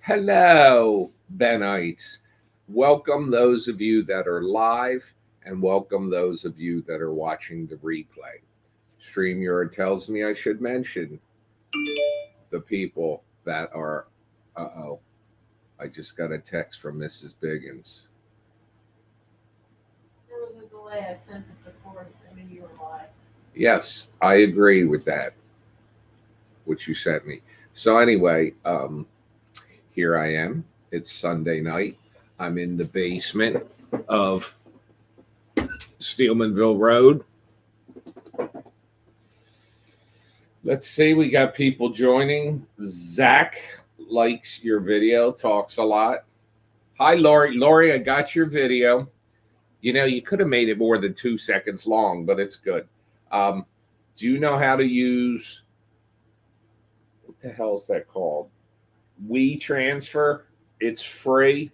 Hello, Benites. Welcome those of you that are live and welcome those of you that are watching the replay. StreamYard tells me I should mention the people that are, I just got a text from Mrs. Biggins. There was a delay. I sent it before I knew you were live. Yes, I agree with that, which you sent me. So anyway, here I am. It's Sunday night. I'm in the basement of Steelmanville Road. Let's see, we got people joining. Zach likes your video, talks a lot. Hi, Lori. Lori, I got your video. You know, you could have made it more than 2 seconds long, but it's good. Do you know how to use, what the hell is that called? WeTransfer. It's free.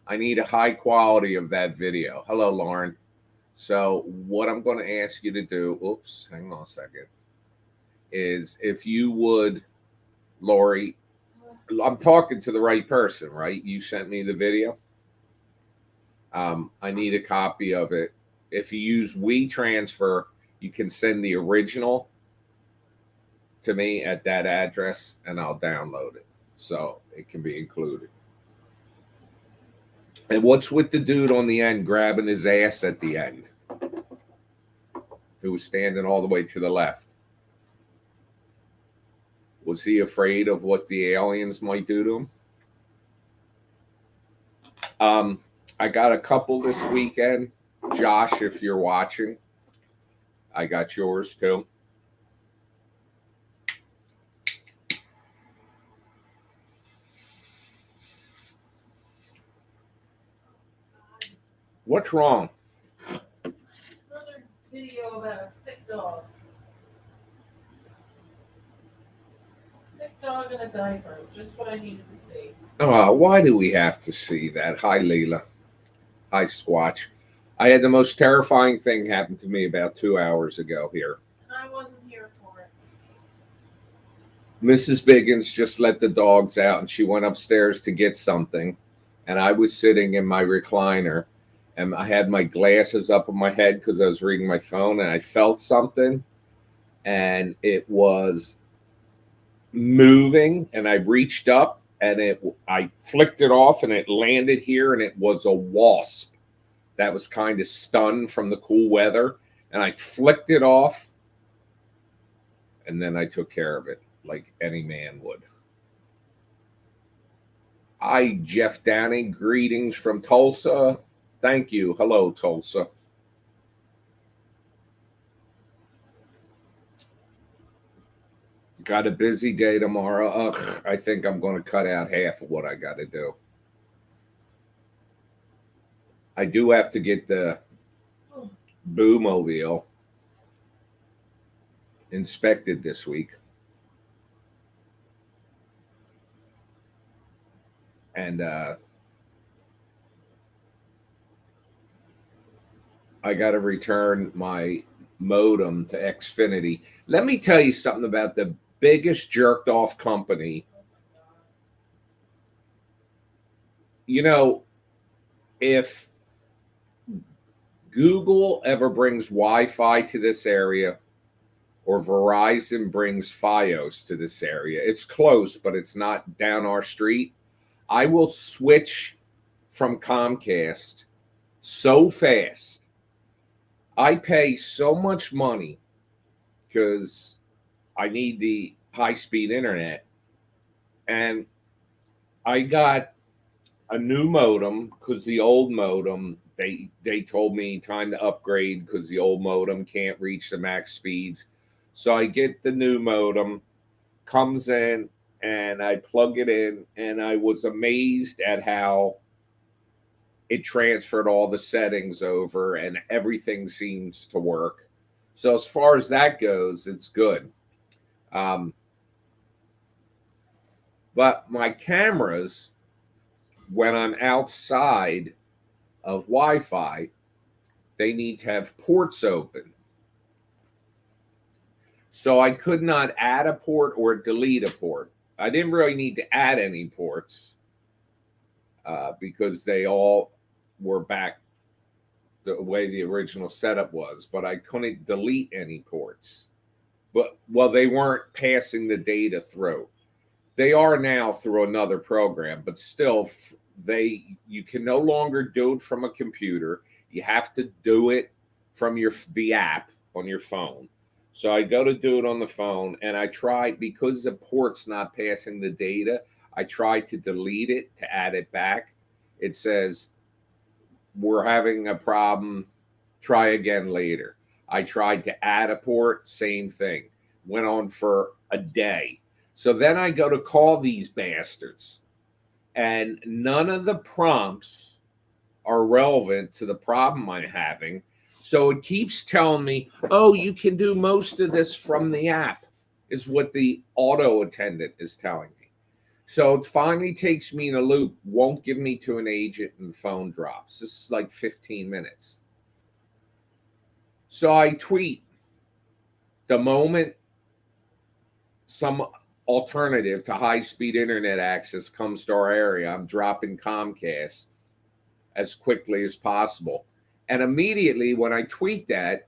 I need a high quality of that video. Hello, Lauren. So what I'm going to ask you to do, oops, hang on a second, is if you would, Lori, I'm talking to the right person, right? You sent me the video. I need a copy of it. If you use WeTransfer, you can send the original to me at that address and I'll download it so it can be included. And what's with the dude on the end grabbing his ass at the end, who was standing all the way to the left? Was he afraid of what the aliens might do to him? I got a couple this weekend. Josh, if you're watching, I got yours too. What's wrong? Another video about a sick dog. Sick dog in a diaper. Just what I needed to see. Oh, why do we have to see that? Hi, Leela. Hi, Squatch. I had the most terrifying thing happen to me about 2 hours ago here. And I wasn't here for it. Mrs. Biggins just let the dogs out and she went upstairs to get something. And I was sitting in my recliner and I had my glasses up on my head because I was reading my phone and I felt something and it was moving and I reached up and I flicked it off and it landed here and it was a wasp that was kind of stunned from the cool weather and I flicked it off and then I took care of it like any man would. Hi, Jeff Downey. Greetings from Tulsa. Thank you. Hello, Tulsa. Got a busy day tomorrow. Ugh, I think I'm going to cut out half of what I got to do. I do have to get the Boo-mobile inspected this week. And I got to return my modem to Xfinity. Let me tell you something about the biggest jerked off company. You know, if Google ever brings Wi-Fi to this area or Verizon brings Fios to this area, it's close, but it's not down our street. I will switch from Comcast so fast. I pay so much money because I need the high-speed internet. And I got a new modem because the old modem, they told me time to upgrade because the old modem can't reach the max speeds. So I get the new modem, comes in, and I plug it in, and I was amazed at how it transferred all the settings over and everything seems to work. So as far as that goes, it's good. But my cameras, when I'm outside of Wi-Fi, they need to have ports open. So I could not add a port or delete a port. I didn't really need to add any ports because they all were back the way the original setup was, but I couldn't delete any ports. But well, they weren't passing the data through. They are now through another program, but still, you can no longer do it from a computer. You have to do it from the app on your phone. So I go to do it on the phone, and I try, because the port's not passing the data, I try to delete it to add it back. It says we're having a problem. Try again later. I tried to add a port, same thing. Went on for a day. So then I go to call these bastards, and none of the prompts are relevant to the problem I'm having. So it keeps telling me, oh, you can do most of this from the app, is what the auto attendant is telling me. So it finally takes me in a loop, won't give me to an agent, and the phone drops. This is like 15 minutes. So I tweet the moment some alternative to high-speed internet access comes to our area, I'm dropping Comcast as quickly as possible. And immediately when I tweet that,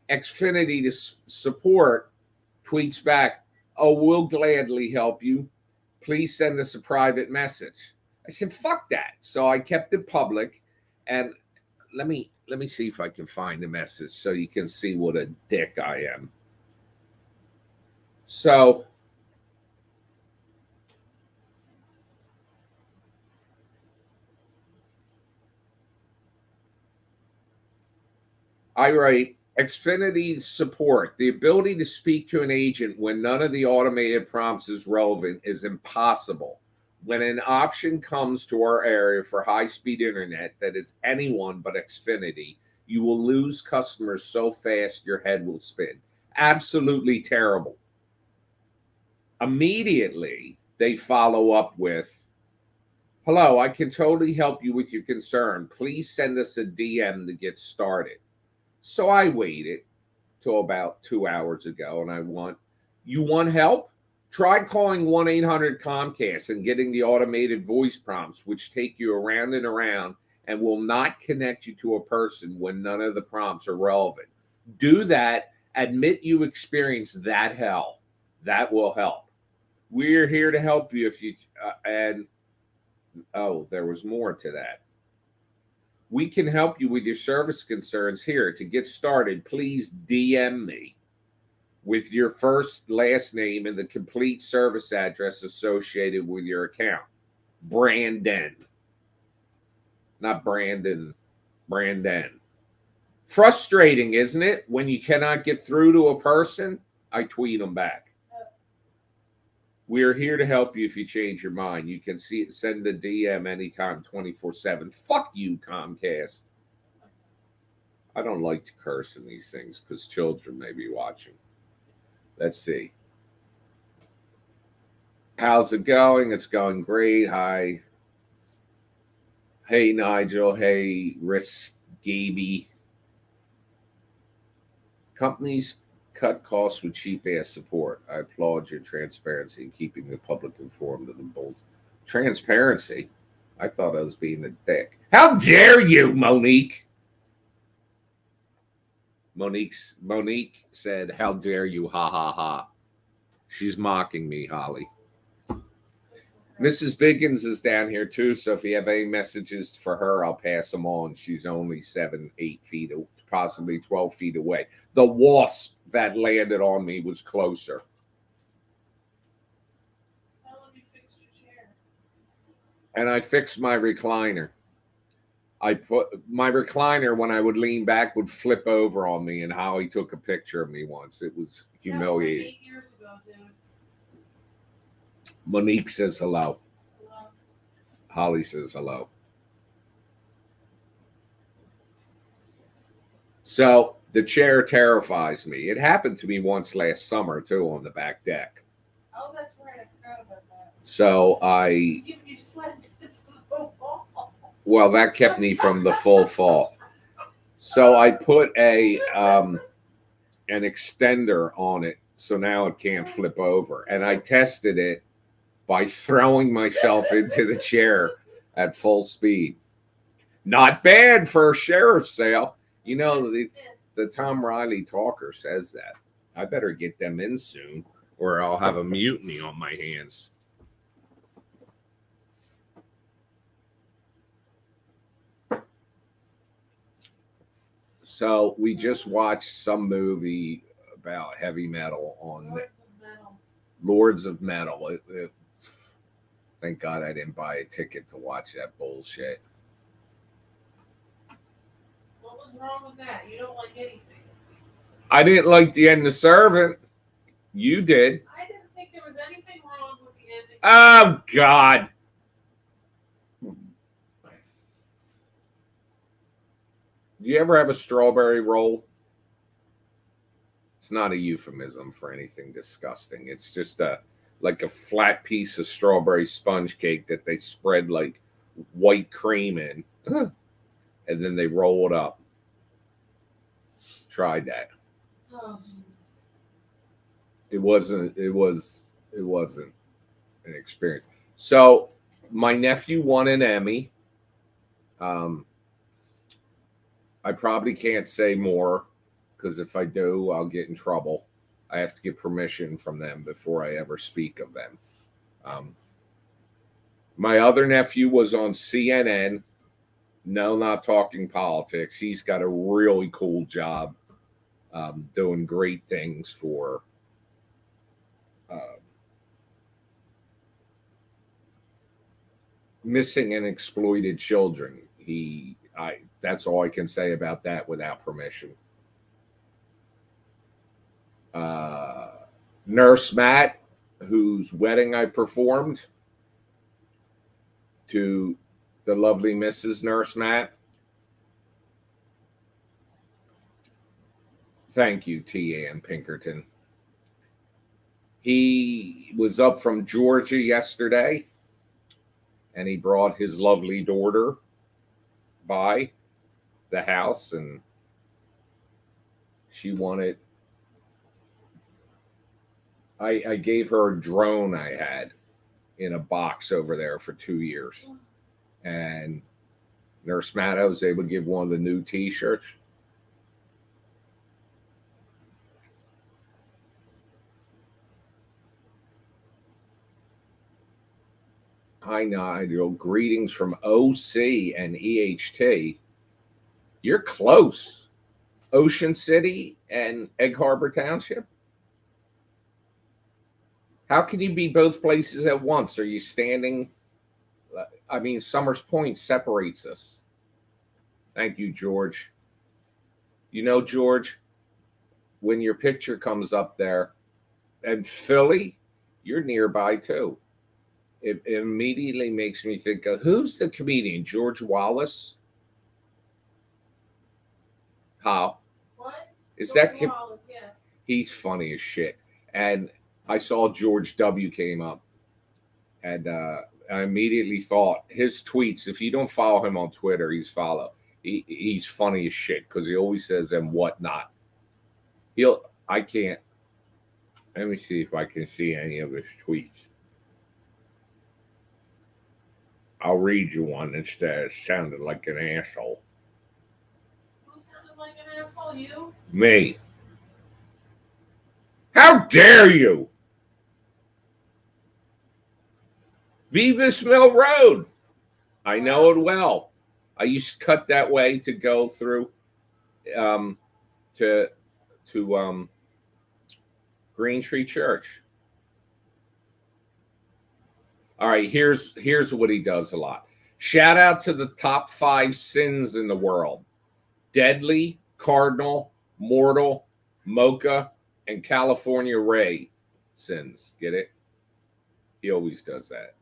Xfinity to support tweets back, oh, we'll gladly help you. Please send us a private message. I said, fuck that. So I kept it public. And let me see if I can find the message so you can see what a dick I am. So I write, Xfinity support. The ability to speak to an agent when none of the automated prompts is relevant is impossible. When an option comes to our area for high-speed internet that is anyone but Xfinity, you will lose customers so fast your head will spin. Absolutely terrible. Immediately, they follow up with, hello, I can totally help you with your concern. Please send us a DM to get started. So I waited till about 2 hours ago, and you want help? Try calling 1-800-COMCAST and getting the automated voice prompts, which take you around and around and will not connect you to a person when none of the prompts are relevant. Do that. Admit you experienced that hell. That will help. We're here to help you if you there was more to that. We can help you with your service concerns here. To get started, please DM me with your first, last name, and the complete service address associated with your account. Brandon. Not Brandon. Brandon. Frustrating, isn't it? When you cannot get through to a person, I tweet them back. We're here to help you if you change your mind. You can send the DM anytime, 24/7. Fuck you, Comcast. I don't like to curse in these things because children may be watching. Let's see. How's it going? It's going great. Hi. Hey, Nigel. Hey, Risgaby. Companies cut costs with cheap-ass support. I applaud your transparency in keeping the public informed of the bold. Transparency? I thought I was being a dick. How dare you, Monique? Monique said, how dare you, ha, ha, ha. She's mocking me, Holly. Mrs. Biggins is down here, too, so if you have any messages for her, I'll pass them on. She's only 7-8 feet, possibly 12 feet away. The wasp that landed on me was closer. Let me fix your chair. And I fixed my recliner. I put my recliner, when I would lean back, would flip over on me, and Holly took a picture of me once. It was humiliating. That was like 8 years ago, dude. Monique says hello. Hello. Holly says hello. So the chair terrifies me. It happened to me once last summer, too, on the back deck. Oh, that's right. I forgot about that. So You slept into the wall. Well, that kept me from the full fall. So I put an extender on it, so now it can't flip over. And I tested it by throwing myself into the chair at full speed. Not bad for a sheriff's sale. You know, the Tom Riley talker says that. I better get them in soon, or I'll have a mutiny on my hands. So we just watched some movie about heavy metal on Lords of Metal. Thank God I didn't buy a ticket to watch that bullshit. What was wrong with that? You don't like anything. I didn't like the end of Servant. You did. I didn't think there was anything wrong with the ending. Oh, God. Do you ever have a strawberry roll? It's not a euphemism for anything disgusting. It's just like a flat piece of strawberry sponge cake that they spread like white cream in, and then they roll it up. Tried that. Oh, Jesus. It wasn't an experience. So my nephew won an Emmy. I probably can't say more because if I do, I'll get in trouble. I have to get permission from them before I ever speak of them. My other nephew was on CNN. No, not talking politics. He's got a really cool job doing great things for missing and exploited children. That's all I can say about that without permission. Nurse Matt, whose wedding I performed to the lovely Mrs. Nurse Matt. Thank you, T. Ann Pinkerton. He was up from Georgia yesterday, and he brought his lovely daughter by the house, and she wanted. I gave her a drone I had in a box over there for 2 years, and Nurse Matt was able to give one of the new T-shirts. Hi, Nigel. Greetings from OC and EHT. You're close. Ocean City and Egg Harbor Township. How can you be both places at once? Are you standing? I mean, Summers Point separates us. Thank you, George. You know, George, when your picture comes up there, and Philly, you're nearby too. It immediately makes me think of who's the comedian? George Wallace? How? What? Is George that Wallace, yes. He's funny as shit. And I saw George W. came up, and I immediately thought his tweets. If you don't follow him on Twitter, he's funny as shit because he always says and whatnot. I can't. Let me see if I can see any of his tweets. I'll read you one that sounded like an asshole. Who sounded like an asshole? You? Me. How dare you? Beavis Mill Road. I know it well. I used to cut that way to go through to Green Tree Church. All right, here's what he does a lot. Shout out to the top 5 sins in the world: deadly, cardinal, mortal, mocha, and California Ray sins. Get it? He always does that.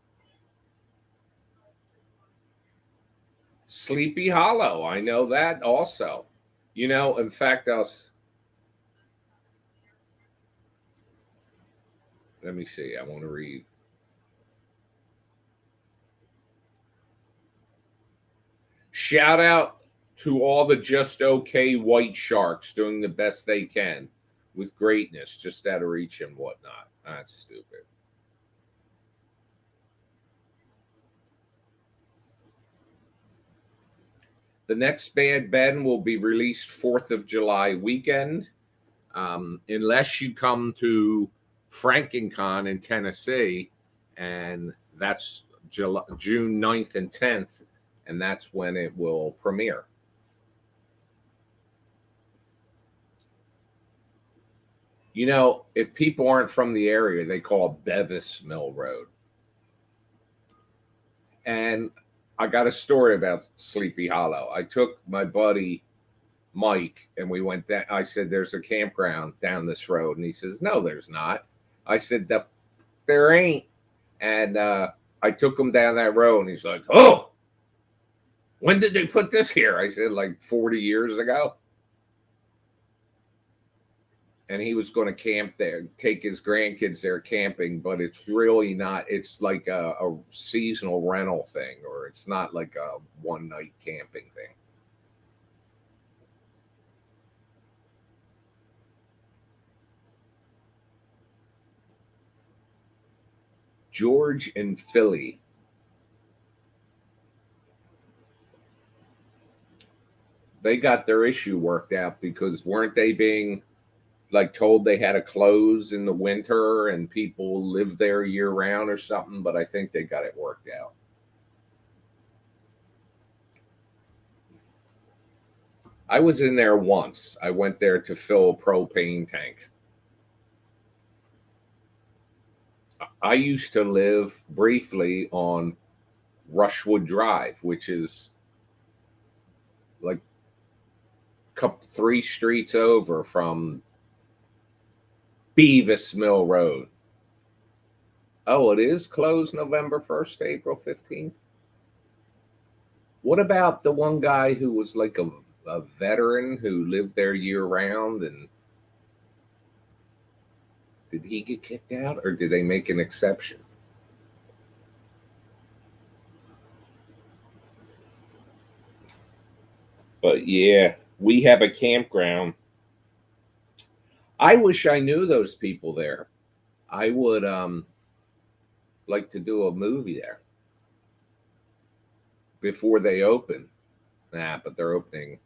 Sleepy Hollow. I know that also. You know, in fact, let me see. I want to read. Shout out to all the just okay white sharks doing the best they can with greatness, just out of reach and whatnot. That's stupid. The next Bad Ben will be released 4th of July weekend. Unless you come to FrankenCon in Tennessee, and that's June 9th and 10th, and that's when it will premiere. You know, if people aren't from the area, they call it Bevis Mill Road. And I got a story about Sleepy Hollow. I took my buddy Mike and we went down. I said, "There's a campground down this road." And he says, "No, there's not." I said, "There ain't." And I took him down that road and he's like, "Oh, when did they put this here?" I said, "Like 40 years ago." And he was going to camp there, take his grandkids there camping, but it's really not. It's like a seasonal rental thing, or it's not like a one night camping thing. George and Philly. They got their issue worked out because weren't they being like told they had to close in the winter and people live there year round or something? But I think they got it worked out. I was in there once. I went there to fill a propane tank. I used to live briefly on Rushwood Drive, which is like three streets over from Bevis Mill Road. Oh, it is closed November 1st to April 15th. What about the one guy who was like a veteran who lived there year round, and did he get kicked out or did they make an exception? But yeah, we have a campground. I wish I knew those people there. I would like to do a movie there before they open. Nah, but they're opening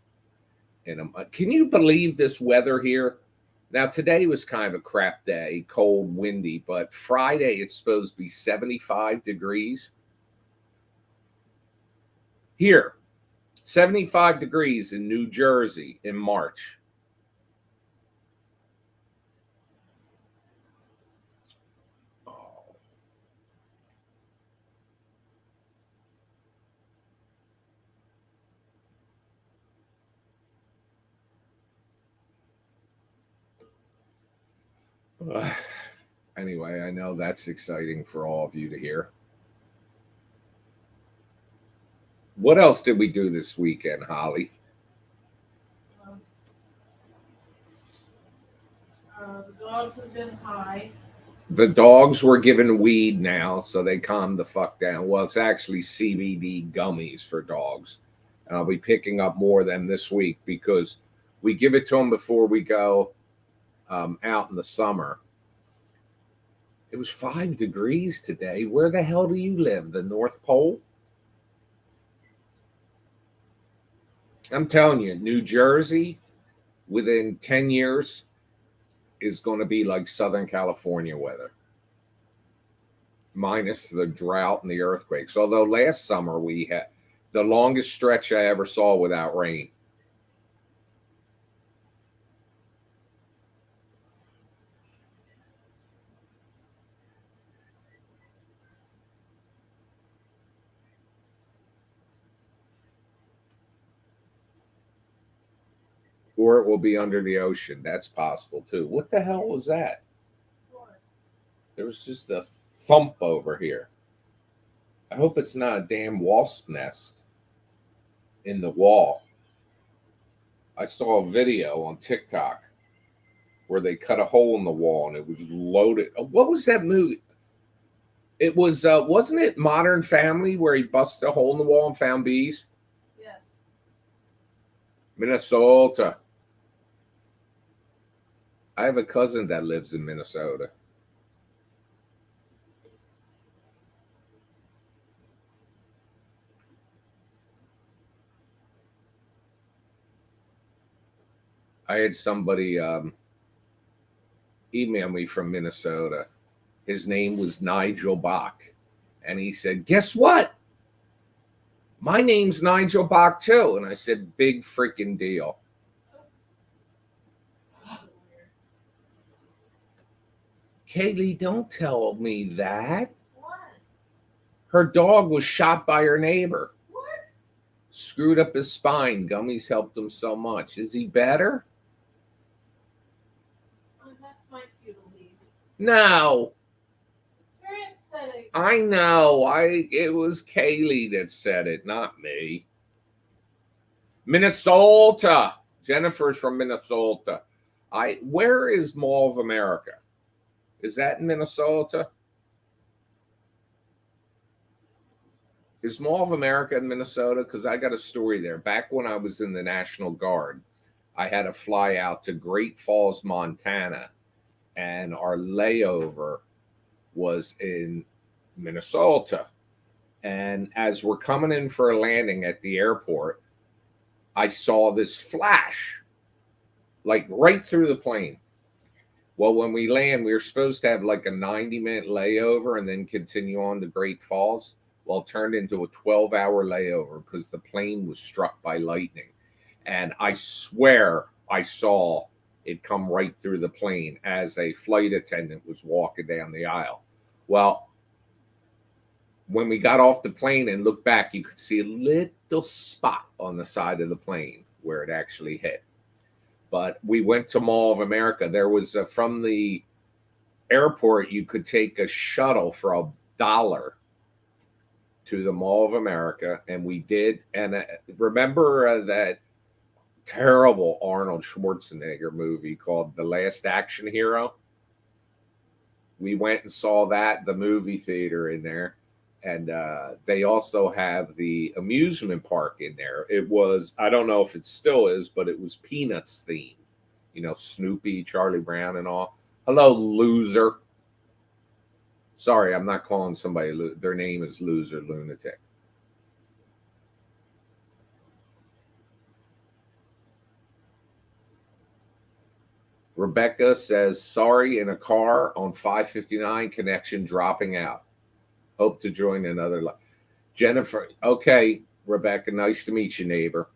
in a month. Can you believe this weather here? Now today was kind of a crap day, cold, windy, but Friday it's supposed to be 75 degrees. Here, 75 degrees in New Jersey in March. Oh. Anyway, I know that's exciting for all of you to hear. What else did we do this weekend, Holly? The dogs have been high. The dogs were given weed now, so they calm the fuck down. Well, it's actually CBD gummies for dogs. And I'll be picking up more of them this week because we give it to them before we go out in the summer. It was 5 degrees today. Where the hell do you live? The North Pole? I'm telling you, New Jersey, within 10 years, is going to be like Southern California weather, minus the drought and the earthquakes. Although last summer we had the longest stretch I ever saw without rain. Or it will be under the ocean. That's possible too. What the hell was that? There was just a thump over here. I hope it's not a damn wasp nest in the wall. I saw a video on TikTok where they cut a hole in the wall and it was loaded. What was that movie? It was wasn't it Modern Family where he busted a hole in the wall and found bees? Yes. Minnesota. I have a cousin that lives in Minnesota. I had somebody email me from Minnesota. His name was Nigel Bach. And he said, guess what? My name's Nigel Bach too. And I said, big freaking deal. Kaylee, don't tell me that. What? Her dog was shot by her neighbor. What? Screwed up his spine. Gummies helped him so much. Is he better? Oh, that's my cue to leave. No. It's very upsetting. I know. It was Kaylee that said it, not me. Minnesota. Jennifer's from Minnesota. Where is Mall of America? Is that in Minnesota? Is Mall of America in Minnesota? Because I got a story there. Back when I was in the National Guard, I had to fly out to Great Falls, Montana, and our layover was in Minnesota. And as we're coming in for a landing at the airport, I saw this flash, like right through the plane. Well, when we land, we were supposed to have like a 90-minute layover and then continue on to Great Falls. Well, it turned into a 12-hour layover because the plane was struck by lightning. And I swear I saw it come right through the plane as a flight attendant was walking down the aisle. Well, when we got off the plane and looked back, you could see a little spot on the side of the plane where it actually hit. But we went to Mall of America. There was from the airport, you could take a shuttle for $1 to the Mall of America, and we did. And remember that terrible Arnold Schwarzenegger movie called The Last Action Hero? We went and saw that, the movie theater in there. And they also have the amusement park in there. It was, I don't know if it still is, but it was Peanuts themed. You know, Snoopy, Charlie Brown, and all. Hello, loser. Sorry, I'm not calling somebody. Their name is Loser Lunatic. Rebecca says, sorry, in a car on 559, connection dropping out. Hope to join another live. Jennifer, okay, Rebecca, nice to meet you, neighbor.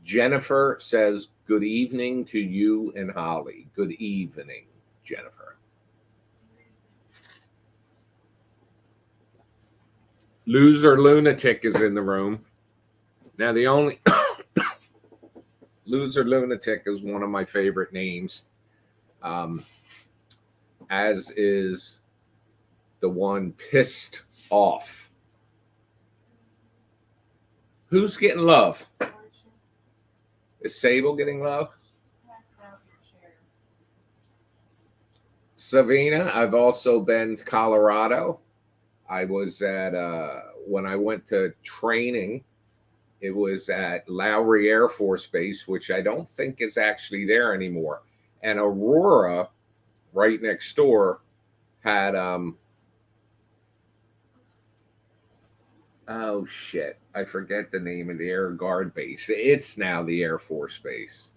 Jennifer says, good evening to you and Holly. Good evening, Jennifer. Loser Lunatic is in the room. Now, the only Loser Lunatic is one of my favorite names, as is the one Pissed Off. Who's getting love? Is Sable getting love? Savina, I've also been to Colorado. I was at, when I went to training, it was at Lowry Air Force Base, which I don't think is actually there anymore. And Aurora, right next door, had, oh shit, I forget the name of the Air Guard base. It's now the Air Force Base.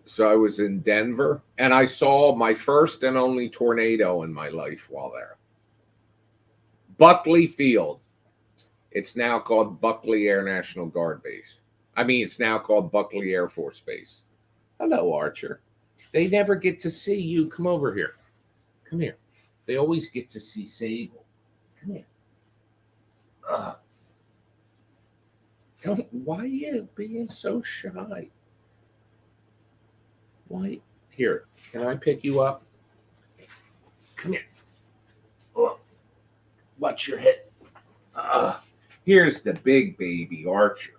So I was in Denver, and I saw my first and only tornado in my life while there. Buckley Field. It's now called Buckley Air National Guard Base. I mean, it's now called Buckley Air Force Base. Hello, Archer. They never get to see you. Come over here. Come here. They always get to see Sable. Come here. Why are you being so shy? Why? Here, can I pick you up? Come here. Oh, watch your head. Here's the big baby Archer.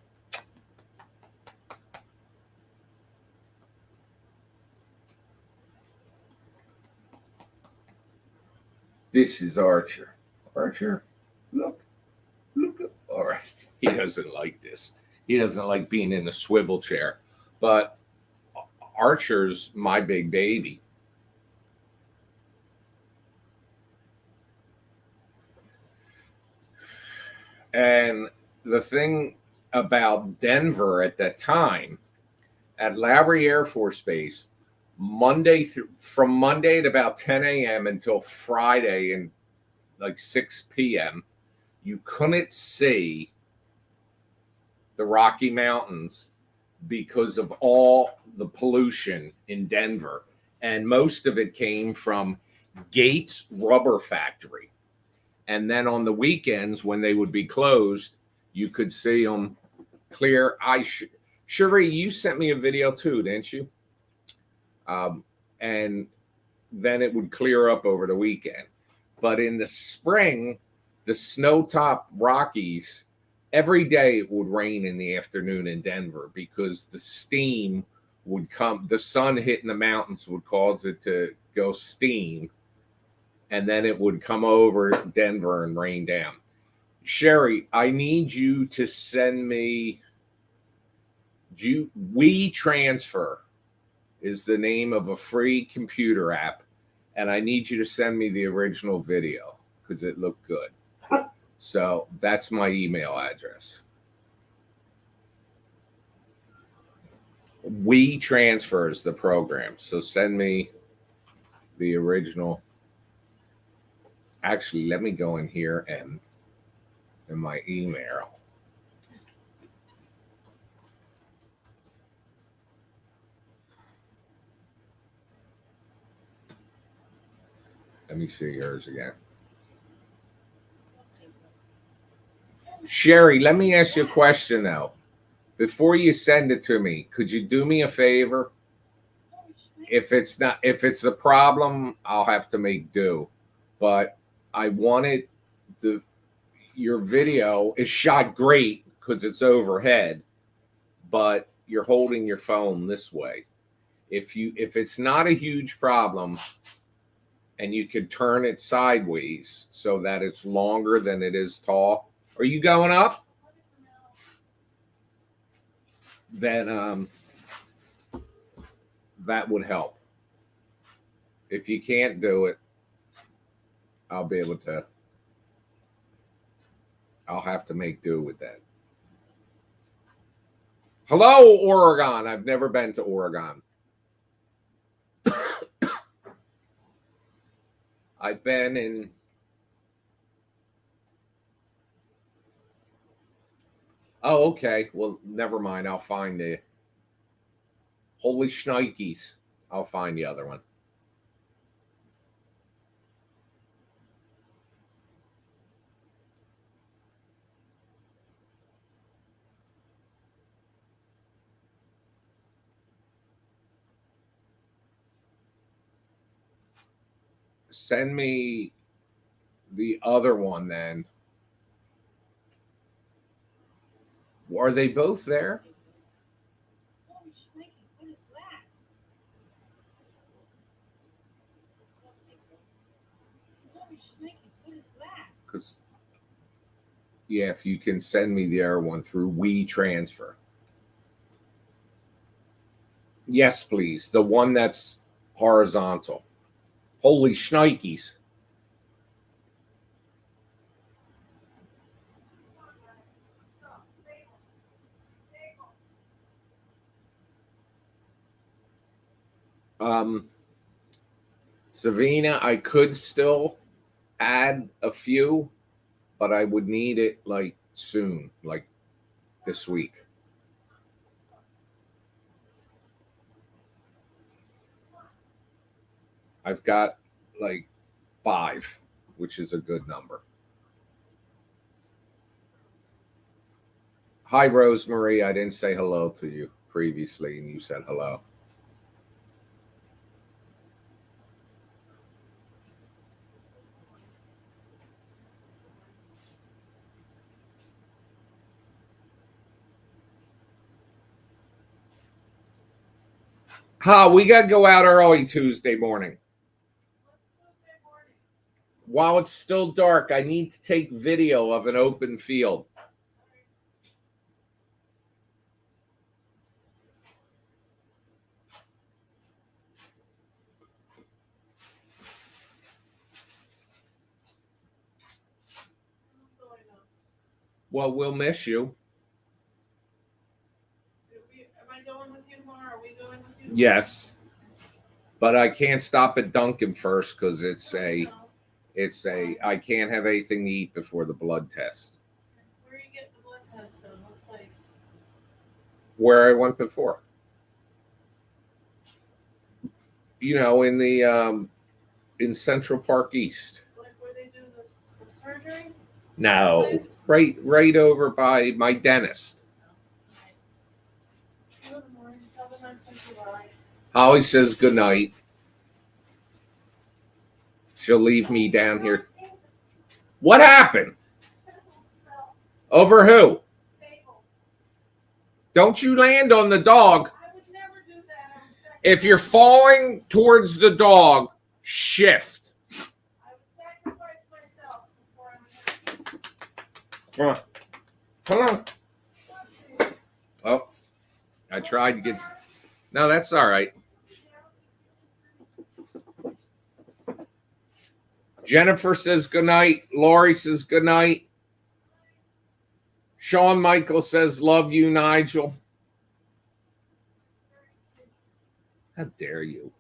This is Archer. Archer, look. All right. He doesn't like this. He doesn't like being in the swivel chair. But Archer's my big baby. And the thing about Denver at that time, at Lowry Air Force Base, from Monday at about 10 a.m. until Friday and like 6 p.m., you couldn't see the Rocky Mountains because of all the pollution in Denver. And most of it came from Gates Rubber Factory. And then on the weekends when they would be closed, you could see them clear. Cherie, you sent me a video too, didn't you? And then it would clear up over the weekend. But in the spring, the snow-top Rockies, every day it would rain in the afternoon in Denver because the steam would come. The sun hitting the mountains would cause it to go steam, and then it would come over Denver and rain down. Sherry, I need you to send me. WeTransfer is the name of a free computer app, and I need you to send me the original video because it looked good. So that's my email address. WeTransfer is the program. So send me the original. Actually, let me go in here and in my email. Let me see yours again. Sherry, let me ask you a question though. Before you send it to me, could you do me a favor? If it's a problem, I'll have to make do. But I wanted your video is shot great because it's overhead, but you're holding your phone this way. If it's not a huge problem and you could turn it sideways so that it's longer than it is tall. Are you going up? Then that would help. If you can't do it, I'll have to make do with that. Hello, Oregon. I've never been to Oregon. I've been in. Oh, okay. Well, never mind. I'll find the Holy Shnikes. I'll find the other one. Send me the other one then. Are they both there? Because yeah, if you can send me the other one through WeTransfer. Yes, please. The one that's horizontal. Holy Shnikes. Savina, I could still add a few, but I would need it like soon, like this week. I've got like 5, which is a good number. Hi, Rosemary. I didn't say hello to you previously, and you said hello. We got to go out early Tuesday morning. While it's still dark, I need to take video of an open field. Well, we'll miss you. Am I going with you tomorrow? Are we going with you? Yes. But I can't stop at Dunkin' first because I can't have anything to eat before the blood test. Where are you getting the blood test done? What place? Where I went before. You know, in Central Park East. Like where they do the surgery? No, right over by my dentist. Good morning. Tell them I sent you right. Holly says good night. She'll leave me down here. What happened? Over who? Don't you land on the dog. I would never do that. If you're falling towards the dog, shift. I would sacrifice myself before I would. Come on. Come on. Oh, I tried to get. No, that's all right. Jennifer says good night. Lori says good night. Shawn Michael says love you, Nigel. How dare you?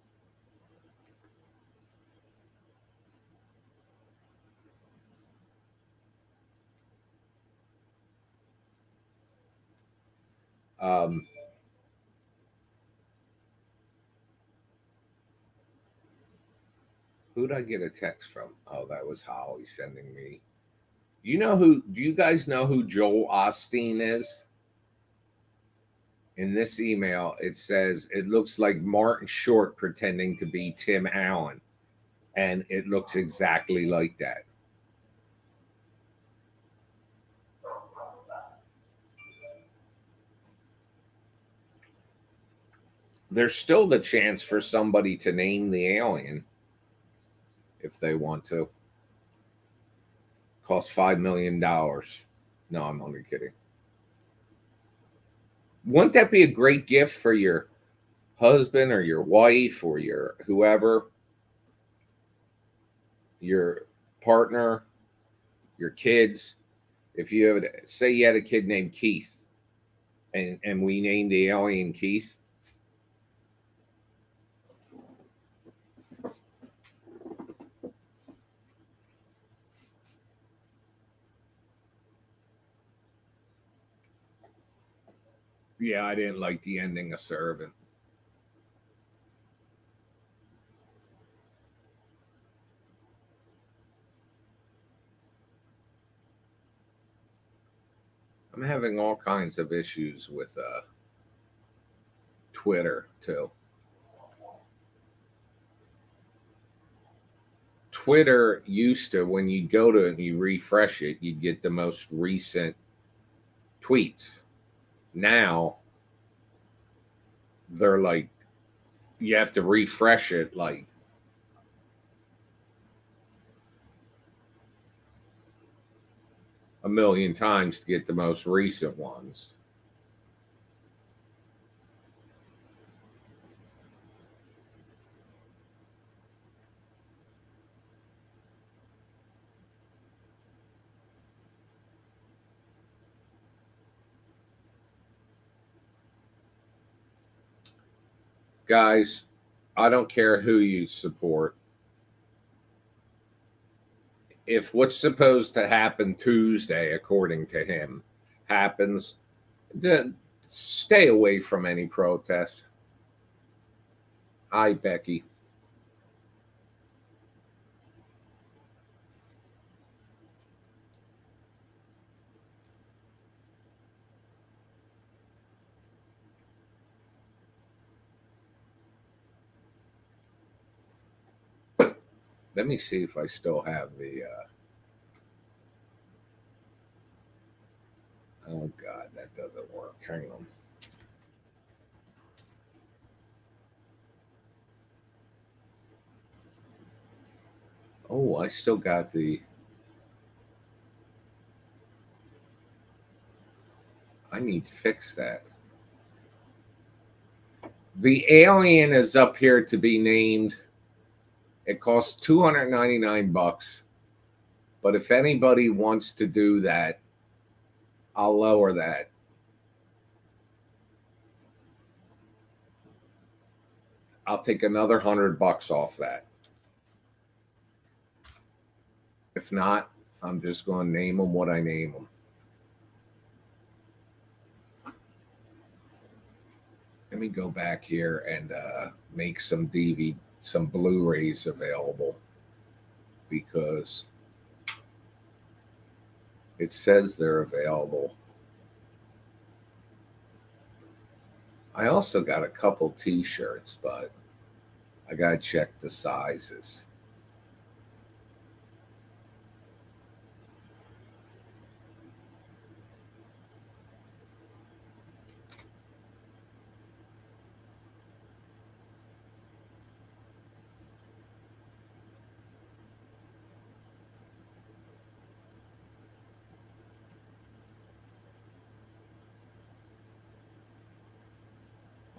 Who'd I get a text from? Oh, that was Holly sending me. Do you guys know who Joel Osteen is? In this email, it says it looks like Martin Short pretending to be Tim Allen. And it looks exactly like that. There's still the chance for somebody to name the alien if they want to. Cost $5 million. No, I'm only kidding. Wouldn't that be a great gift for your husband or your wife or your whoever, your partner, your kids? If you have, say you had a kid named Keith and we named the alien Keith. Yeah, I didn't like the ending of Servant. I'm having all kinds of issues with Twitter too. Twitter used to, when you go to it and you refresh it, you'd get the most recent tweets. Now they're like, you have to refresh it like a million times to get the most recent ones. Guys, I don't care who you support. If what's supposed to happen Tuesday, according to him, happens, then stay away from any protest. Hi, Becky. Let me see if I still have the. Oh, God, that doesn't work. Hang on. Oh, I still got the. I need to fix that. The alien is up here to be named. It costs $299. But if anybody wants to do that, I'll lower that. I'll take another $100 off that. If not, I'm just going to name them what I name them. Let me go back here and make some some Blu-rays available, because it says they're available. I also got a couple t-shirts, but I got to check the sizes.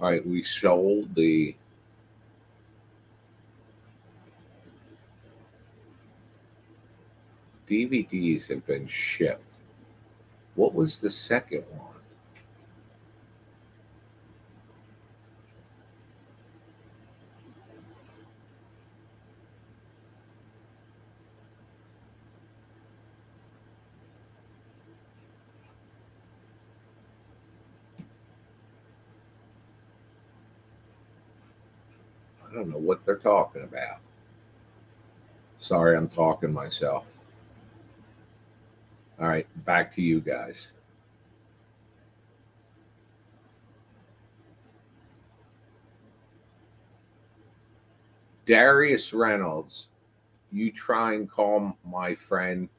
All right, we sold the DVDs have been shipped. What was the second one? I don't know what they're talking about. Sorry, I'm talking myself. All right, back to you guys. Darius Reynolds, you try and call my friend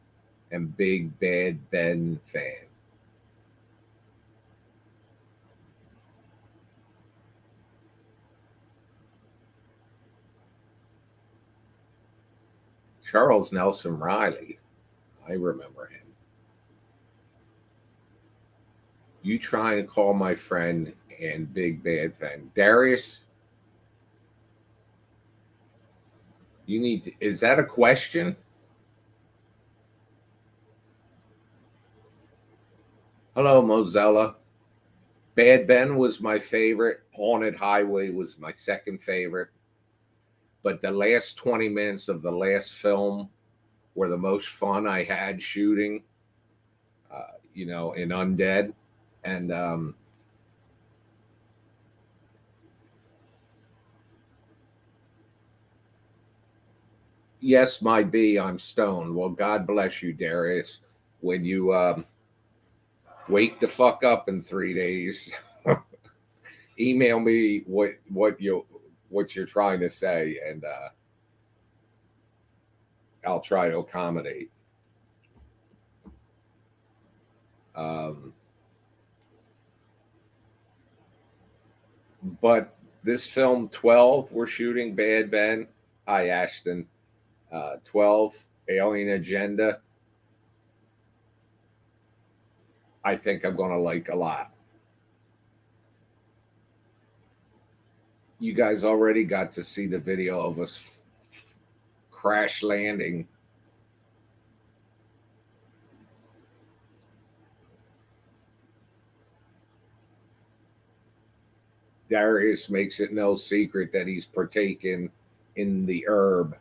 and Big Bad Ben fan. Charles Nelson Riley, I remember him. You trying to call my friend and Big Bad fan. Darius, you need to, is that a question? Hello, Mozella. Bad Ben was my favorite. Haunted Highway was my second favorite. But the last 20 minutes of the last film were the most fun I had shooting, in Undead. And yes, my B, I'm stoned. Well, God bless you, Darius. When you wake the fuck up in 3 days, email me what you're trying to say, and I'll try to accommodate. But this film 12, we're shooting Bad Ben. Hi, Ashton. 12, Alien Agenda. I think I'm going to like a lot. You guys already got to see the video of us crash landing. Darius makes it no secret that he's partaken in the herb.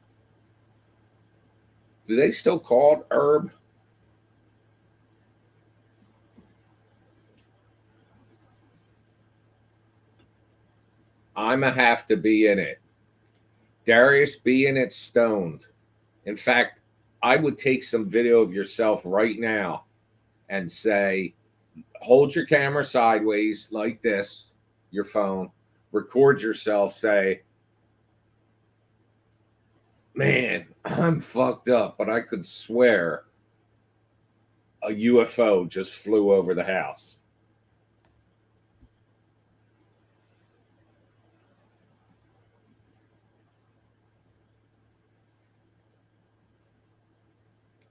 Do they still call it herb? I'm a have to be in it. Darius, be in it stoned. In fact, I would take some video of yourself right now and say, hold your camera sideways like this, your phone, record yourself, say, man, I'm fucked up, but I could swear a UFO just flew over the house.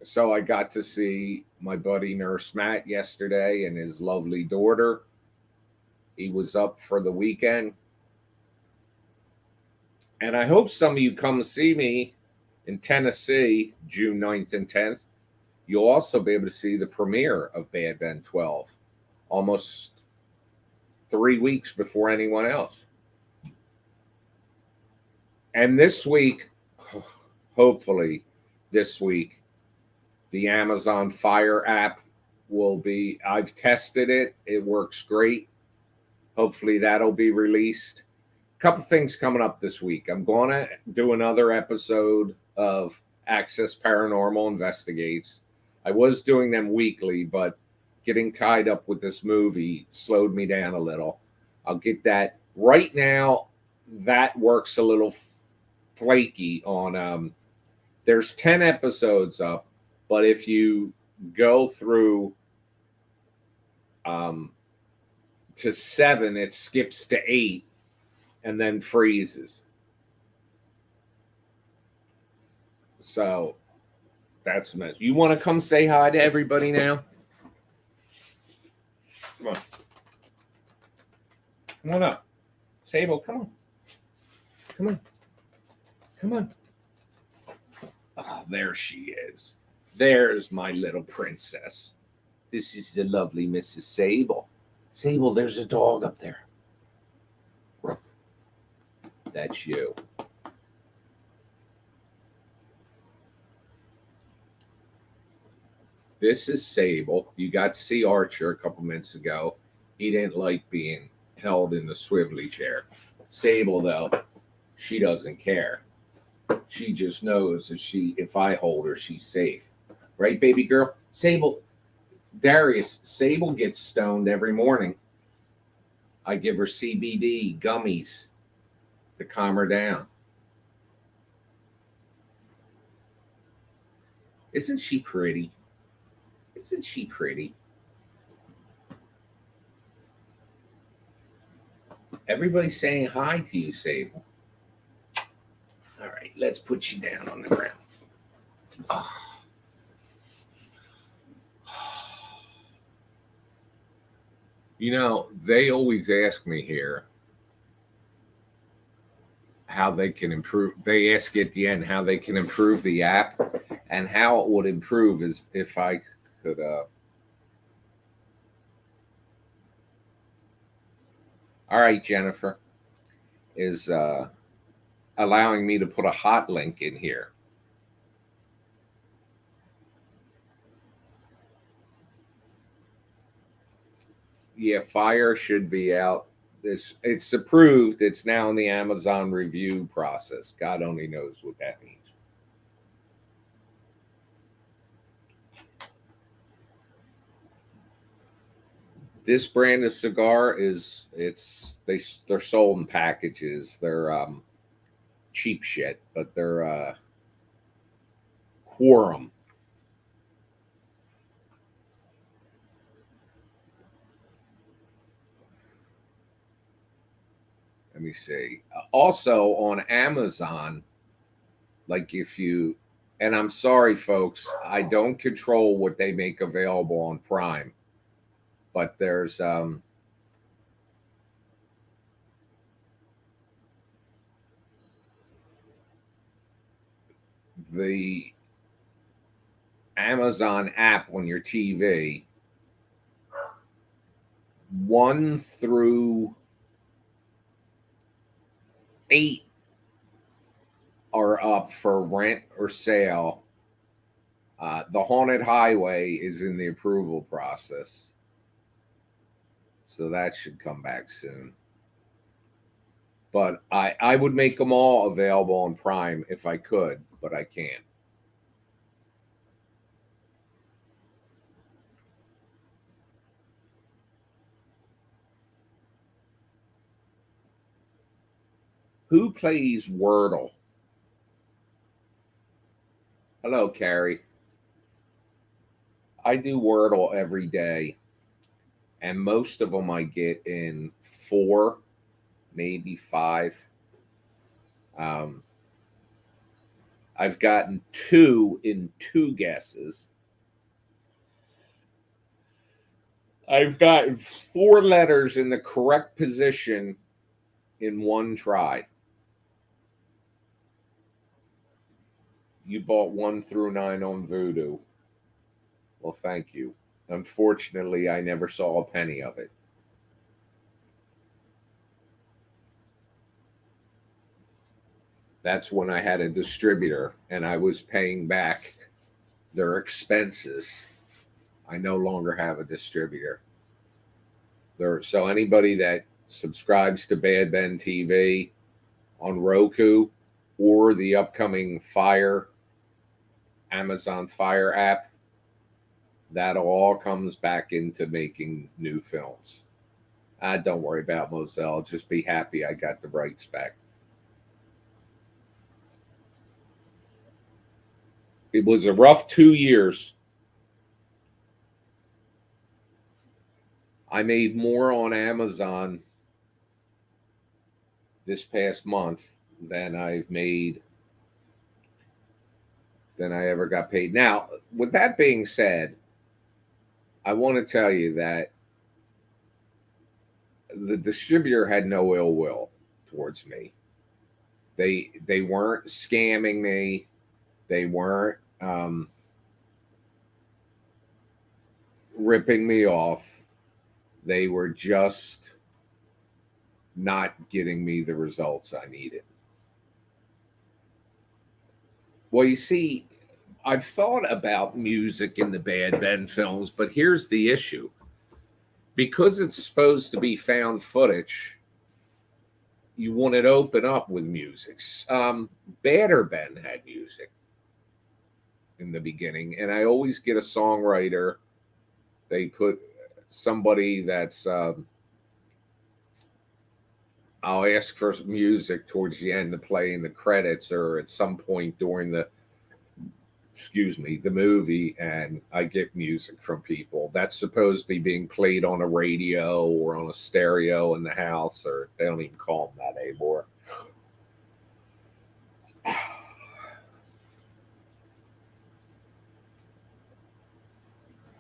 So I got to see my buddy Nurse Matt yesterday and his lovely daughter. He was up for the weekend. And I hope some of you come see me in Tennessee, June 9th and 10th. You'll also be able to see the premiere of Bad Ben 12 almost 3 weeks before anyone else. And this week, hopefully this week, the Amazon Fire app will be, I've tested it. It works great. Hopefully that'll be released. A couple things coming up this week. I'm going to do another episode of Access Paranormal Investigates. I was doing them weekly, but getting tied up with this movie slowed me down a little. I'll get that. Right now, that works a little flaky on, there's 10 episodes up, but if you go through to 7, it skips to 8 and then freezes. So that's a mess. You want to come say hi to everybody now? Come on. Come on up. Sable, come on. Come on. Come on. Oh, there she is. There's my little princess. This is the lovely Mrs. Sable. Sable, there's a dog up there. Ruff. That's you. This is Sable. You got to see Archer a couple minutes ago. He didn't like being held in the swivelly chair. Sable, though, she doesn't care. She just knows that if I hold her, she's safe. Right, baby girl? Sable, Darius, Sable gets stoned every morning. I give her CBD gummies to calm her down. Isn't she pretty? Isn't she pretty? Everybody's saying hi to you, Sable. All right, let's put you down on the ground. Oh. You know, they always ask me here how they can improve. They ask at the end how they can improve the app, and how it would improve is if I could. All right, Jennifer is allowing me to put a hot link in here. Yeah, Fire should be out. It's approved. It's now in the Amazon review process. God only knows what that means. This brand of cigar they're sold in packages. They're cheap shit, but they're Quorum. Let me see. Also on Amazon, like and I'm sorry, folks, I don't control what they make available on Prime, but there's the Amazon app on your TV, 1 through 8 are up for rent or sale. The Haunted Highway is in the approval process, so that should come back soon. But I would make them all available on Prime if I could, but I can't. Who plays Wordle? Hello, Carrie. I do Wordle every day, and most of them I get in 4, maybe 5. I've gotten 2 in 2 guesses. I've gotten 4 letters in the correct position in 1 try. You bought 1 through 9 on Voodoo. Well, thank you. Unfortunately, I never saw a penny of it. That's when I had a distributor and I was paying back their expenses. I no longer have a distributor. So anybody that subscribes to Bad Ben TV on Roku or the upcoming Fire Amazon Fire app, that all comes back into making new films. Don't worry about Moselle. Just be happy I got the rights back. It was a rough 2 years. I made more on Amazon this past month than I've made than I ever got paid. Now, with that being said, I want to tell you that the distributor had no ill will towards me. They weren't scamming me. They weren't ripping me off. They were just not getting me the results I needed. Well, you see, I've thought about music in the Bad Ben films, but here's the issue. Because it's supposed to be found footage, you want it to open up with music. Badder Ben had music in the beginning, and I always get a songwriter. They put somebody that's I'll ask for music towards the end to play in the credits or at some point during the movie, and I get music from people that's supposed to be being played on a radio or on a stereo in the house, or they don't even call them that anymore.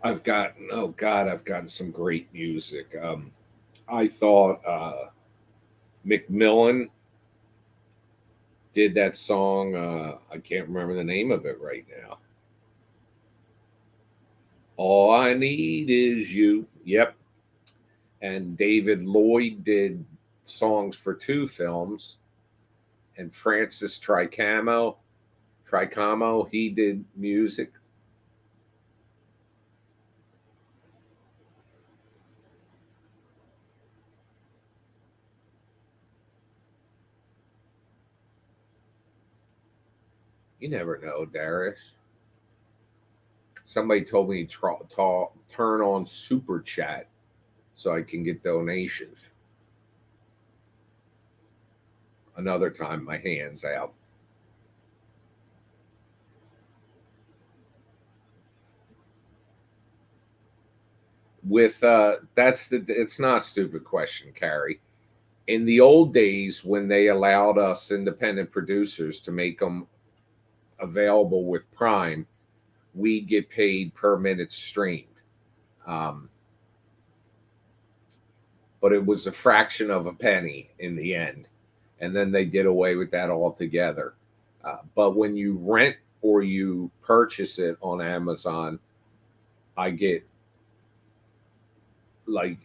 I've gotten some great music. I thought McMillan did that song. I can't remember the name of it right now. All I Need Is You. Yep. And David Lloyd did songs for 2 films. And Francis Tricamo, he did music. You never know, Darius. Somebody told me to turn on Super Chat so I can get donations. Another time, my hand's out. With it's not a stupid question, Carrie. In the old days, when they allowed us independent producers to make them available with Prime, we get paid per minute streamed. But it was a fraction of a penny in the end. And then they did away with that altogether. But when you rent or you purchase it on Amazon, I get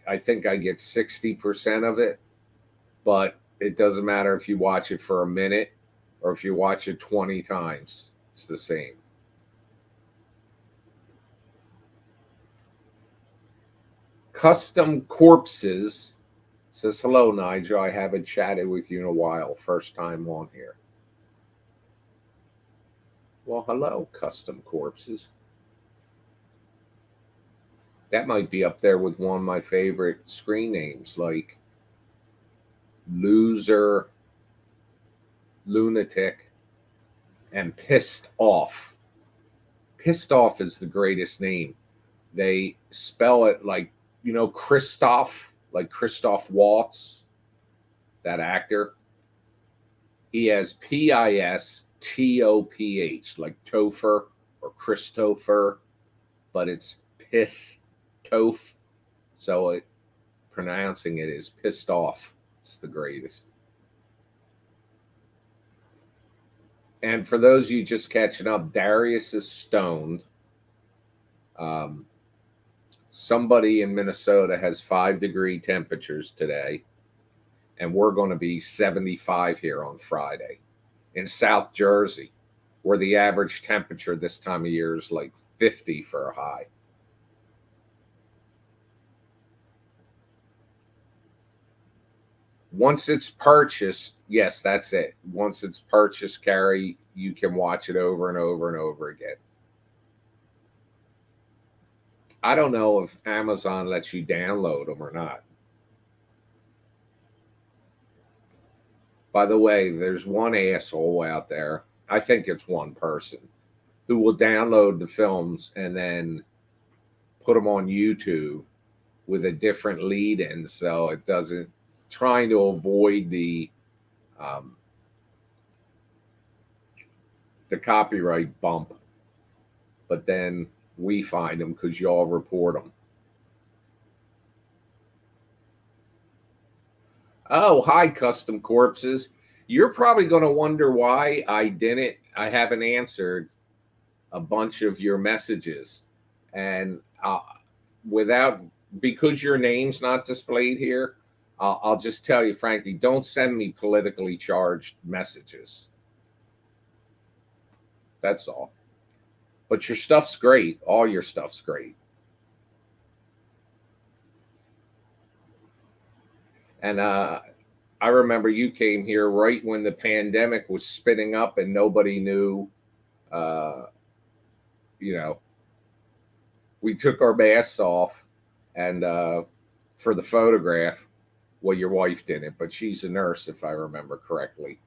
I think I get 60% of it, but it doesn't matter if you watch it for a minute or if you watch it 20 times. It's the same. Custom Corpses says, hello, Nigel. I haven't chatted with you in a while. First time on here. Well, hello, Custom Corpses. That might be up there with one of my favorite screen names, like Loser, Lunatic, and Pissed Off. Pissed Off is the greatest name. They spell it like, Christoph, like Christoph Waltz, that actor. He has Pistoph, like Topher or Christopher, but it's Piss Toph. So pronouncing it is Pissed Off. It's the greatest. And for those of you just catching up, Darius is stoned. Um, somebody in Minnesota has 5-degree temperatures today, and we're going to be 75 here on Friday. In South Jersey, where the average temperature this time of year is like 50 for a high. Once it's purchased, yes, that's it. Once it's purchased, Carrie, you can watch it over and over and over again. I don't know if Amazon lets you download them or not. By the way, there's one asshole out there, I think it's one person, who will download the films and then put them on YouTube with a different lead in, so it doesn't, trying to avoid the copyright bump, but then we find them because y'all report them. Oh, hi, Custom Corpses. You're probably going to wonder why I haven't answered a bunch of your messages. And without, because your name's not displayed here, I'll just tell you frankly, don't send me politically charged messages. That's all. But your stuff's great. All your stuff's great. And I remember you came here right when the pandemic was spinning up and nobody knew, you know, we took our masks off and for the photograph, well, your wife didn't, but she's a nurse, if I remember correctly.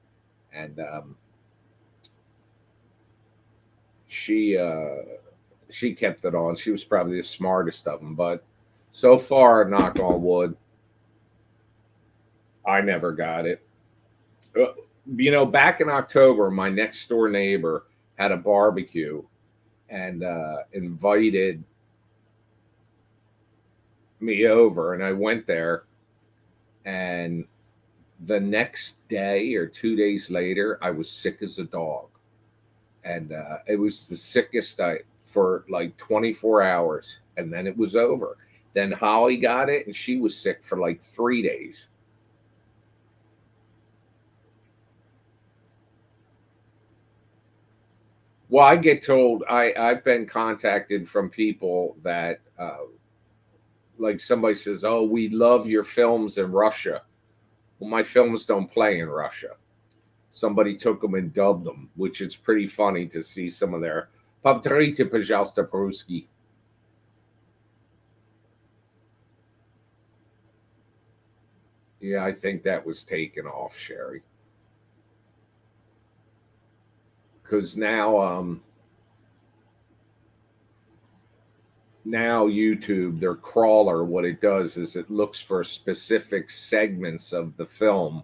And she kept it on. She was probably the smartest of them. But so far, knock on wood, I never got it. You know, back in October, my next door neighbor had a barbecue and invited me over, and I went there. And the next day or 2 days later, I was sick as a dog, and it was the sickest I for like 24 hours, and then it was over. Then Holly got it, and she was sick for like 3 days. Well, I get told I've been contacted from people that like somebody says, "Oh, we love your films in Russia." Well, my films don't play in Russia. Somebody took them and dubbed them, which is pretty funny to see some of their "Повторите, пожалуйста, по-русски." Yeah, I think that was taken off, Sherry. Because now YouTube, their crawler, what it does is it looks for specific segments of the film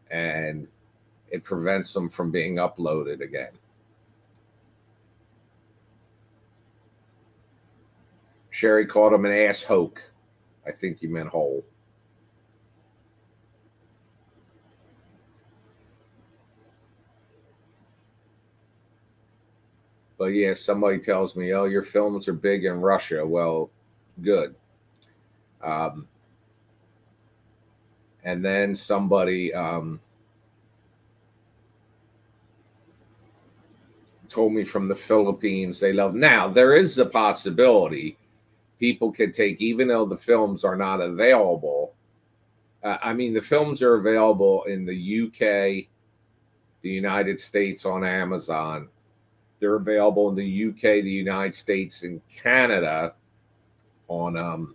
and it prevents them from being uploaded again. Sherry called him an ass hoke. I think you meant hole. But yeah, somebody tells me, "Oh, your films are big in Russia." Well, good. Um, and then somebody told me from the Philippines they love. Now there is a possibility people could take, even though the films are not available. I mean, the films are available in the UK, the United States on Amazon. They're available in the UK, the United States, and Canada on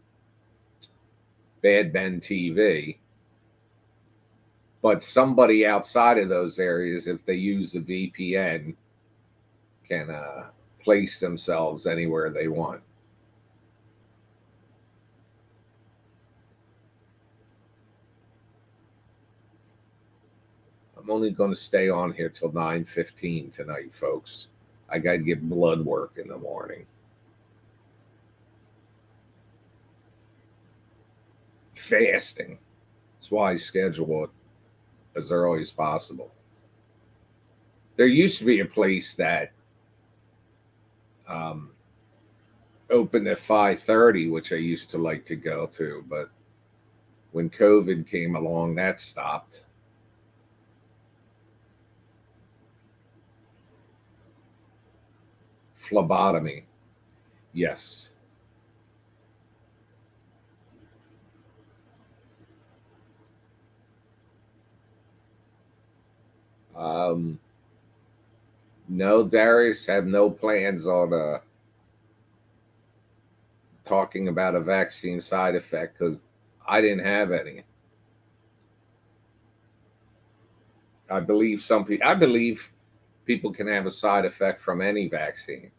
Bad Ben TV. But somebody outside of those areas, if they use a VPN, can place themselves anywhere they want. I'm only going to stay on here till 9:15 tonight, folks. I got to get blood work in the morning. Fasting. That's why I schedule it as early as possible. There used to be a place that opened at 5:30, which I used to like to go to, but when COVID came along, that stopped. Phlebotomy, yes. Um, no, Darius, have no plans on talking about a vaccine side effect because I didn't have any. I believe some people. I believe people can have a side effect from any vaccine.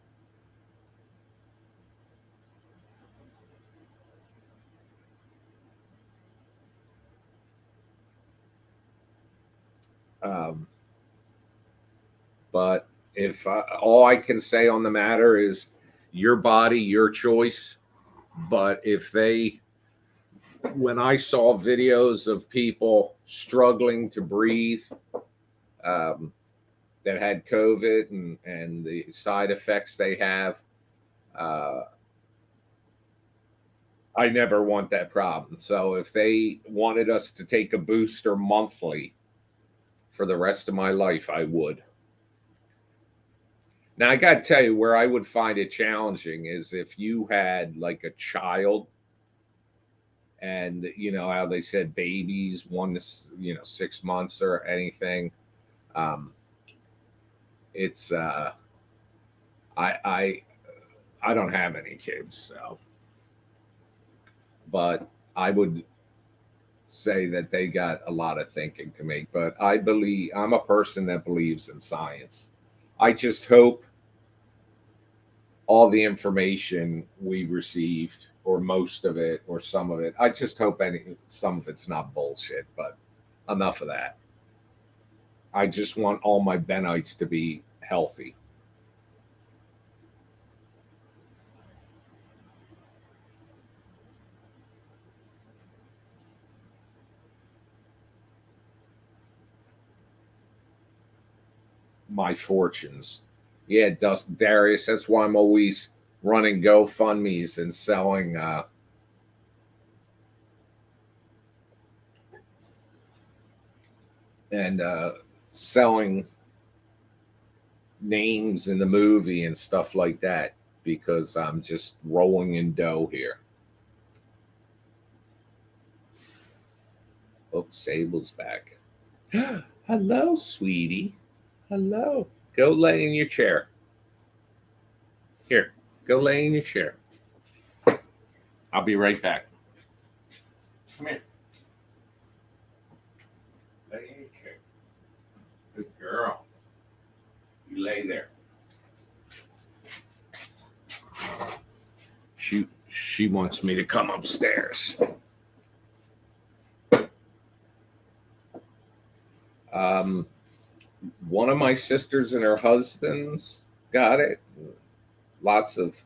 Um, but if all I can say on the matter is your body, your choice. But if they, when I saw videos of people struggling to breathe, um, that had COVID and the side effects they have, uh, I never want that problem. So if they wanted us to take a booster monthly for the rest of my life, I would. Now, I got to tell you where I would find it challenging is if you had like a child and you know how they said babies 1 to 6 months or anything. Um, it's I I I don't have any kids, so but I would say that they got a lot of thinking to make. But I believe I'm a person that believes in science. I just hope all the information we received, or most of it, or some of it, I just hope some of it's not bullshit. But enough of that. I just want all my Benites to be healthy. My fortunes. Yeah, Darius. That's why I'm always running GoFundmes and and selling names in the movie and stuff like that because I'm just rolling in dough here. Oh, Sable's back. Hello, sweetie. Hello. Go lay in your chair. Here, go lay in your chair. I'll be right back. Come here. Lay in your chair. Good girl. You lay there. She wants me to come upstairs. Um, one of my sisters and her husband's got it. Lots of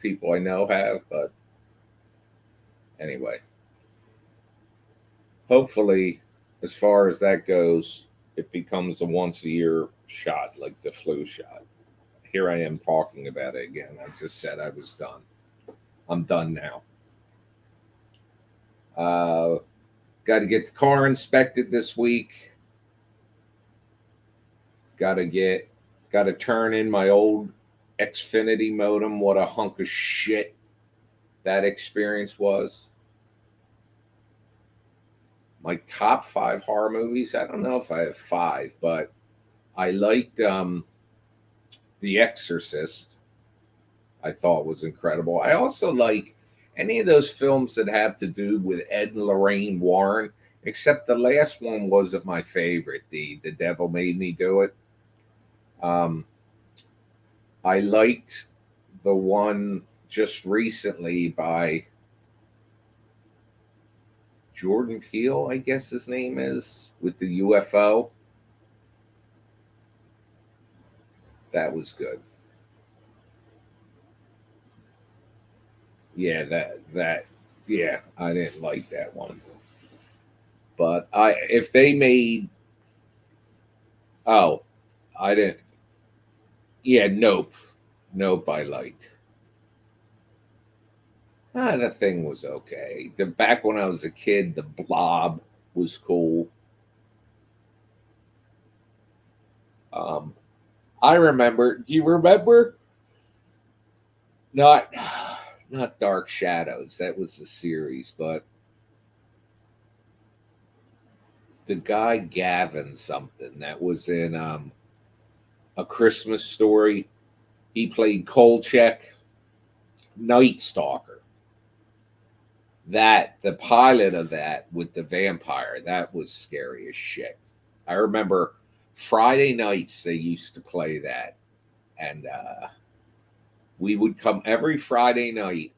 people I know have, but anyway, hopefully, as far as that goes, it becomes a once a year shot like the flu shot. Here I am talking about it again. I just said I was done. I'm done now. Got to get the car inspected this week. Got to turn in my old Xfinity modem. What a hunk of shit that experience was. My top 5 horror movies. I don't know if I have 5, but I liked The Exorcist. I thought was incredible. I also like any of those films that have to do with Ed and Lorraine Warren, except the last one wasn't my favorite. The Devil Made Me Do It. Um, I liked the one just recently by Jordan Peele, I guess his name is, with the UFO. That was good. Yeah, that yeah, I didn't like that one. But I if they made oh, I didn't yeah, nope. Nope, I liked. The thing was okay. Back when I was a kid, the Blob was cool. Um, I remember. Do you remember? Not, not Dark Shadows. That was the series, but the guy Gavin something that was in A Christmas Story. He played Kolchak, Night Stalker. That the pilot of that with the vampire, that was scary as shit. I remember Friday nights they used to play that, and we would come every Friday night.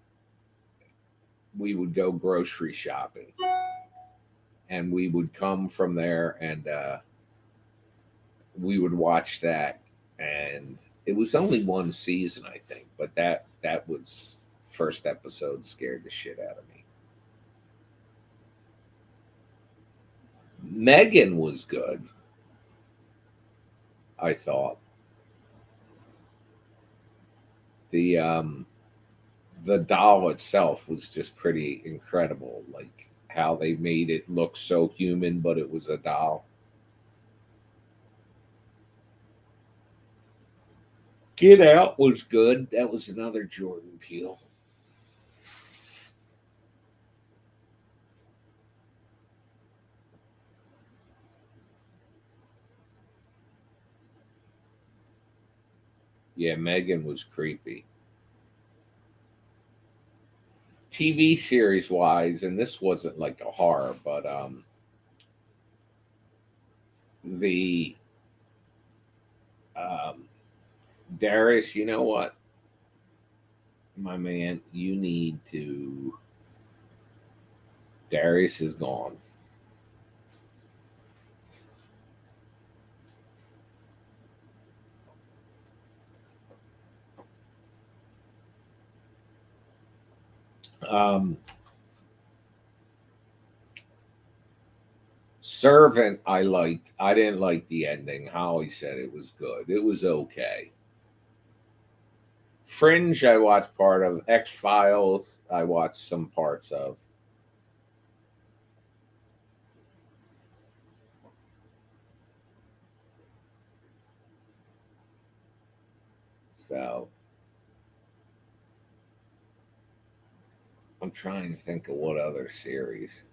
We would go grocery shopping, and we would come from there, and we would watch that. And it was only one season, I think, but that was first episode scared the shit out of me. Megan was good, I thought. The the doll itself was just pretty incredible, like how they made it look so human, but it was a doll. Get Out was good. That was another Jordan Peele. Yeah, Megan was creepy. TV series wise, and this wasn't like a horror, but the um Darius, you know what, my man, you need to. Darius is gone. Um, Servant, I liked. I didn't like the ending. Holly said it was good. It was okay. Fringe, I watched part of. X Files, I watched some parts of. So I'm trying to think of what other series.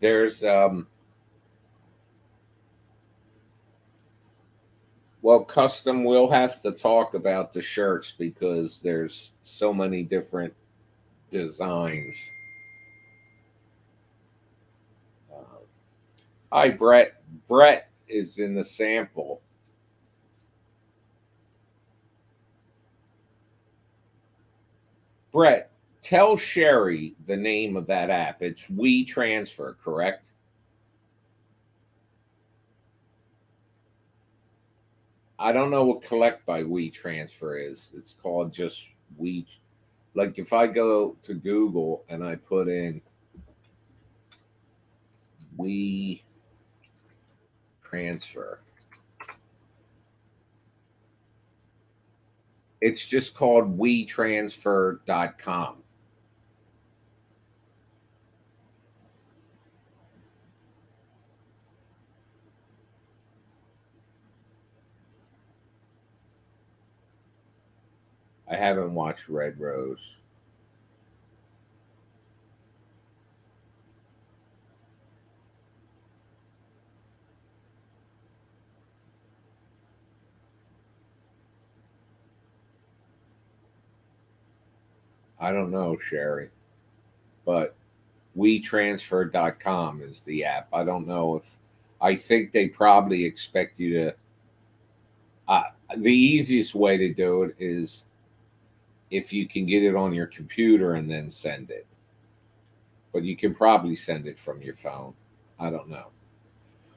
There's well, custom. We'll have to talk about the shirts because there's so many different designs. Hi, Brett. Brett is in the sample. Brett, tell Sherry the name of that app. It's We Transfer, correct? I don't know what Collect by We Transfer is. It's called just We. Like if I go to Google and I put in We Transfer, it's just called WeTransfer.com. I haven't watched Red Rose. I don't know, Sherry, but WeTransfer.com is the app. I don't know if I think they probably expect you to. The easiest way to do it is if you can get it on your computer and then send it. But you can probably send it from your phone. I don't know.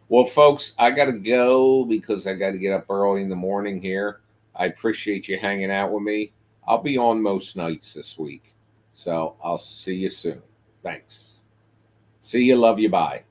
Well, folks, I got to go because I got to get up early in the morning here. I appreciate you hanging out with me. I'll be on most nights this week. So I'll see you soon. Thanks. See you. Love you. Bye.